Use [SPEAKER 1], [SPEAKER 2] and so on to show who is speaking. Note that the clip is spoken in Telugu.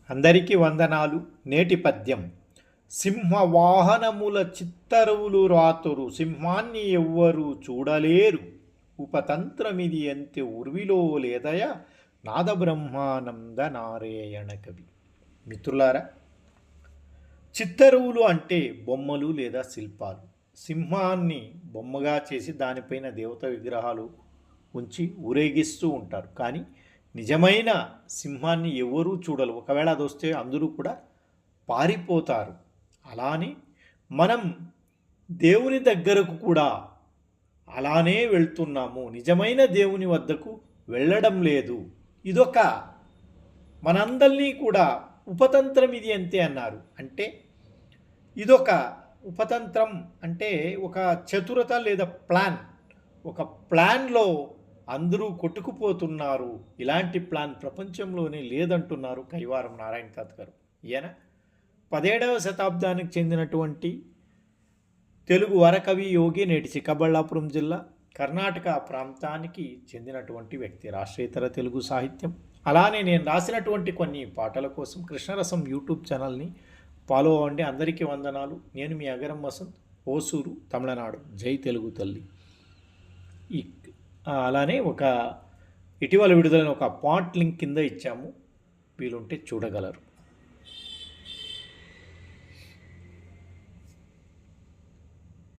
[SPEAKER 1] అందరికీ వందనాలు. నేటి పద్యం. సింహవాహనముల చిత్తరువులు రాతురు, సింహాన్ని ఎవ్వరు చూడలేరు, ఉపతంత్రమిది అంతే ఉర్విలో లేదయ, నాదబ్రహ్మానంద నారాయణ కవి. మిత్రులారా, చిత్తరువులు అంటే బొమ్మలు లేదా శిల్పాలు. సింహాన్ని బొమ్మగా చేసి దానిపైన దేవత విగ్రహాలు ఉంచి ఊరేగిస్తూ ఉంటారు. కానీ నిజమైన సింహాన్ని ఎవరూ చూడరు. ఒకవేళ అది వస్తే అందరూ కూడా పారిపోతారు. అలానే మనం దేవుని దగ్గరకు కూడా అలానే వెళ్తున్నాము, నిజమైన దేవుని వద్దకు వెళ్ళడం లేదు. ఇదొక మనందరినీ కూడా ఉపతంత్రం ఇది అంతే అన్నారు. అంటే ఇదొక ఉపతంత్రం అంటే ఒక చతురత లేదా ప్లాన్. ఒక ప్లాన్లో అందరూ కొట్టుకుపోతున్నారు. ఇలాంటి ప్లాన్ ప్రపంచంలోనే లేదంటున్నారు కైవారం నారాయణ తాత గారు. ఈయన 17వ శతాబ్దానికి చెందినటువంటి తెలుగు వరకవి యోగి, నేటి చిక్కబళ్ళాపురం జిల్లా కర్ణాటక ప్రాంతానికి చెందినటువంటి వ్యక్తి. రాష్ట్రేతర తెలుగు సాహిత్యం. అలానే నేను రాసినటువంటి కొన్ని పాటల కోసం కృష్ణరసం యూట్యూబ్ ఛానల్ని ఫాలో అవ్వండి. అందరికీ వందనాలు. నేను మీ అగరం వసంత్, ఓసూరు, తమిళనాడు. జై తెలుగు తల్లి. అలానే ఇటీవల విడుదలైన ఒక పాట్ లింక్ కింద ఇచ్చాము, వీలుంటే చూడగలరు.